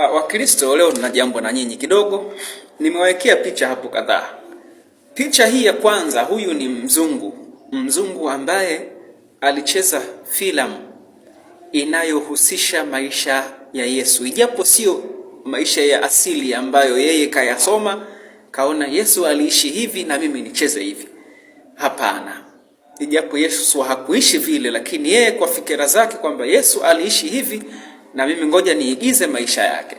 Wakristo, leo nina jambo na nyinyi kidogo. Nimewekea picha hapo kadhaa. Picha hii ya kwanza, huyu ni mzungu ambaye alicheza filamu inayohusisha maisha ya Yesu, ijapo sio maisha ya asili ambayo yeye kayasoma kaona Yesu aliishi hivi na mimi nicheze hivi. Hapana, ijapo Yesu hakuishi vile, lakini yeye kwa fikira zake kwamba Yesu aliishi hivi na mimi ngoja niigize maisha yake.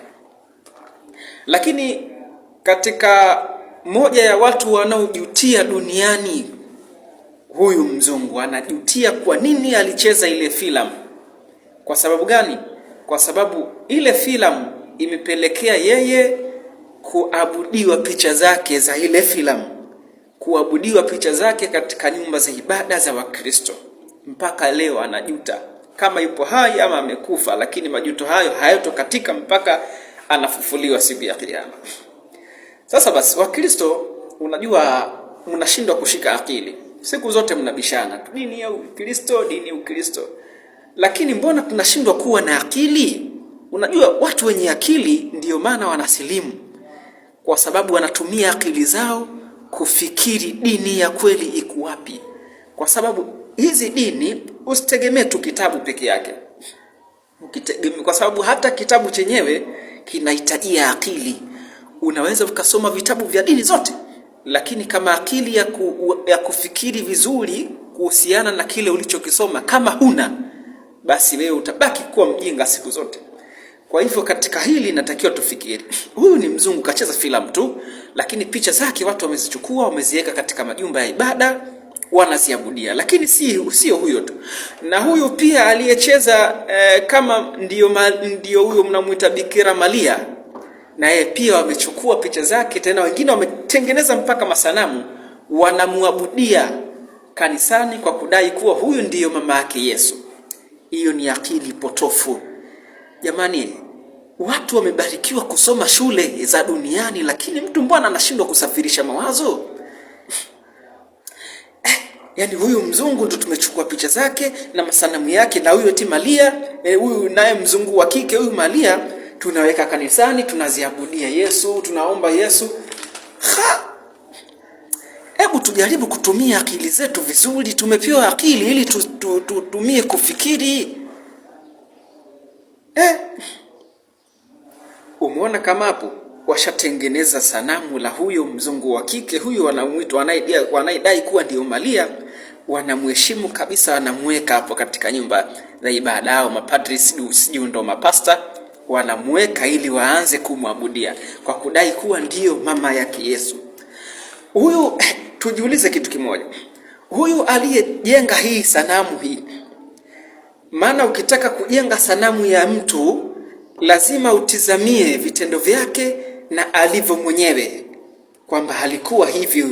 Lakini katika moja ya watu wanaojutia duniani, huyu mzungu anajutia kwa nini alicheza ile filamu. Kwa sababu gani? Kwa sababu ile filamu imepelekea yeye kuabudiwa picha zake za ile filamu, kuabudiwa picha zake katika nyumba za ibada za Wakristo. Mpaka leo anajuta, kama yupo hai ama amekufa, lakini majuto hayo hayatokatika mpaka anafufuliwa siku ya Kiyama. Sasa basi, Wakristo, unajua mnashindwa kushika akili. Siku zote mnabishana, dini ya Ukristo, dini ya Ukristo. Lakini mbona tunashindwa kuwa na akili? Unajua watu wenye akili ndio maana wanasilimu, kwa sababu wanatumia akili zao kufikiri dini ya kweli iko wapi. Kwa sababu hizi dini usitegemee tu kitabu peke yake. Kwa sababu hata kitabu chenyewe kinahitajia akili. Unaweza ukasoma vitabu vya dini zote, lakini kama akili ya kufikiri vizuri kuhusiana na kile ulichokisoma kama huna, basi wewe utabaki kuwa mjinga siku zote. Kwa hivyo katika hili natakiwa tufikiri. Huyu ni mzungu kacheza filamu tu, lakini picha zake watu wamezichukua, wameziweka katika majumba ya ibada, wanaziabudia. Lakini sio huyo tu. Na huyu pia aliyecheza kama ndio huyo mnamuita Bikira Maria, na yeye pia wamechukua picha zake, tena wengine wametengeneza mpaka masanamu, wanamuabudia kanisani kwa kudai kuwa huyu ndiyo mama yake Yesu. Hiyo ni akili potofu. Jamani, watu wamebarikiwa kusoma shule za duniani, lakini mtu mbona anashindwa kusafirisha mawazo? Yaani huyu mzungu ndo tumechukua picha zake na masanamu yake, na huyu eti Maria, huyu naye mzungu wa kike huyu Maria, tunaweka kanisani, tunaziabudia Yesu, tunaomba Yesu. Hebu tujaribu kutumia akili zetu vizuri. Tumepewa akili ili tutumie kufikiri. Umeona kama hapo washatengeneza sanamu la huyo mzungu wa kike, huyo wanaidai kuwa ndio Maria, wanamheshimu kabisa, wanamweka hapo katika nyumba za ibada. Au mapadri sijui ndo mapasta, wanamweka ili waanze kumwabudia kwa kudai kuwa ndio mama yake Yesu. Huyu tujiulize kitu kimoja. Huyu aliyejenga hii sanamu hii, maana ukitaka kujenga sanamu ya mtu lazima utizamie vitendo vyake na alivyo mwenyewe, kwamba halikuwa hivi.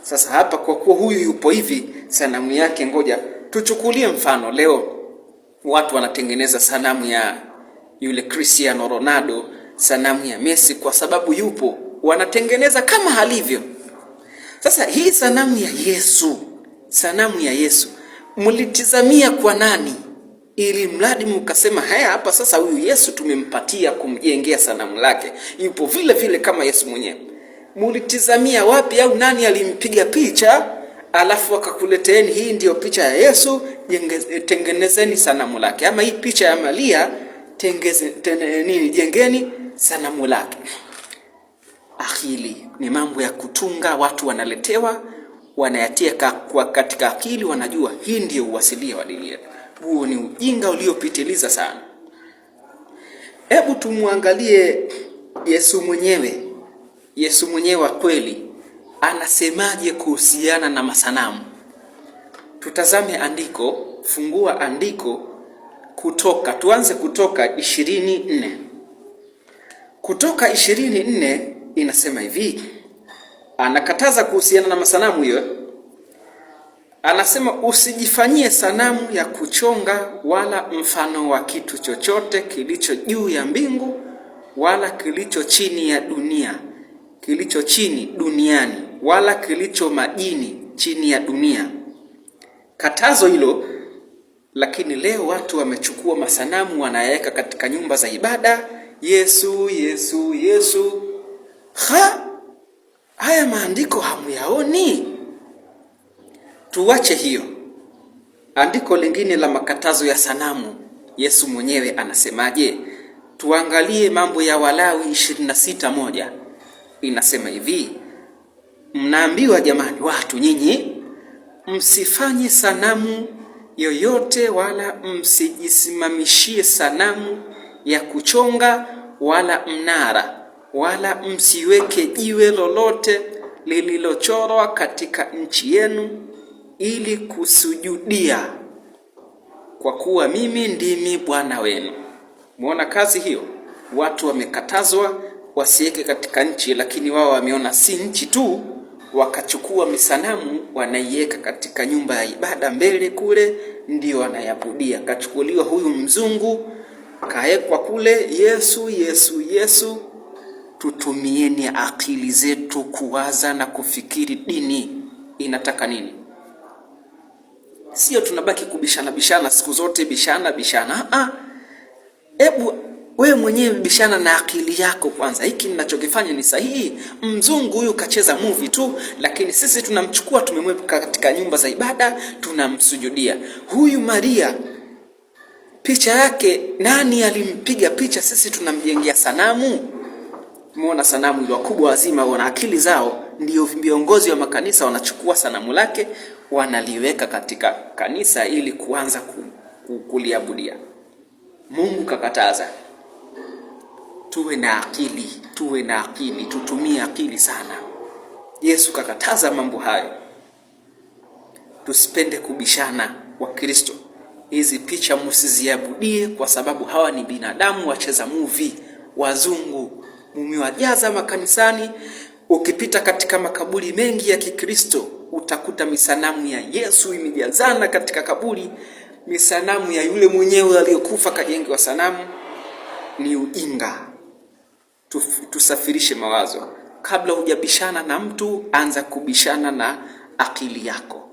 Sasa hapa kwa kuwa huyu yupo hivi, sanamu yake ngoja tuchukulie mfano. Leo watu wanatengeneza sanamu ya yule Cristiano Ronaldo, sanamu ya Messi, kwa sababu yupo, wanatengeneza kama halivyo. Sasa hii sanamu ya Yesu mlitizamia kwa nani? Ili mradi mkasema hapa sasa huyu Yesu tumempatia kumjengea sanamu lake, yupo vile vile kama Yesu mwenyewe. Mulitizamia wapi? Au nani alimpiga picha alafu akakuleteeni hii ndio picha ya Yesu, tengenezeni sanamu lake? Ama hii picha ya Maria, jengeni sanamu lake? Akili ni mambo ya kutunga, watu wanaletewa, wanayatia katika akili, wanajua hii ndio uwasilia wa dini yetu. Huo ni ujinga uliopitiliza sana. Hebu tumuangalie Yesu mwenyewe. Yesu mwenyewe wa kweli anasemaje kuhusiana na masanamu? Tutazame andiko, fungua andiko Kutoka, tuanze Kutoka 24. Kutoka 24 inasema hivi. Anakataza kuhusiana na masanamu hiyo. Anasema usijifanyie sanamu ya kuchonga wala mfano wa kitu chochote kilicho juu ya mbingu wala kilicho chini ya dunia, kilicho chini duniani, wala kilicho majini chini ya dunia. Katazo hilo. Lakini leo watu wamechukua masanamu wanayaweka katika nyumba za ibada, Yesu, Yesu, Yesu. Haya maandiko hamuyaoni? Tuwache hiyo. Andiko lingine la makatazo ya sanamu, Yesu mwenyewe anasemaje? Tuangalie Mambo ya Walawi 26:1. Inasema hivi: mnaambiwa jamani, watu nyinyi, msifanye sanamu yoyote wala msijisimamishie sanamu ya kuchonga wala mnara, wala msiweke jiwe lolote lililochorwa katika nchi yenu ili kusujudia, kwa kuwa mimi ndimi Bwana wenu. Muona kazi hiyo? Watu wamekatazwa wasiweke katika nchi, lakini wao wameona si nchi tu, wakachukua misanamu wanaiweka katika nyumba ya ibada mbele kule, ndio wanayabudia. Kachukuliwa huyu mzungu kaekwa kule, Yesu, Yesu, Yesu. Tutumieni akili zetu kuwaza na kufikiri dini inataka nini. Sio tunabaki kubishana siku zote, bishana. Ebu wewe mwenyewe bishana na akili yako kwanza. Hiki ninachokifanya ni sahihi? Mzungu huyu kacheza movie tu, lakini sisi tunamchukua tumemweka katika nyumba za ibada, tunamsujudia. Huyu Maria, picha yake nani alimpiga picha? Sisi tunamjengea sanamu. Muona sanamu ile, wakubwa wazima wana akili zao, ndio viongozi wa makanisa wanachukua sanamu lake wanaliweka katika kanisa ili kuanza kuliabudia. Mungu kakataza. Tuwe na akili, tutumie akili sana. Yesu kakataza mambo hayo. Tusipende kubishana wa Kristo. Hizi picha msiziabudie, kwa sababu hawa ni binadamu wacheza movie, wazungu. Mumewajaza makanisani. Ukipita katika makaburi mengi ya Kikristo utakuta misanamu ya Yesu imejazana katika kaburi, misanamu ya yule mwenyewe aliyokufa kajengewa sanamu. Ni ujinga. Tusafirishe mawazo. Kabla hujabishana na mtu, anza kubishana na akili yako.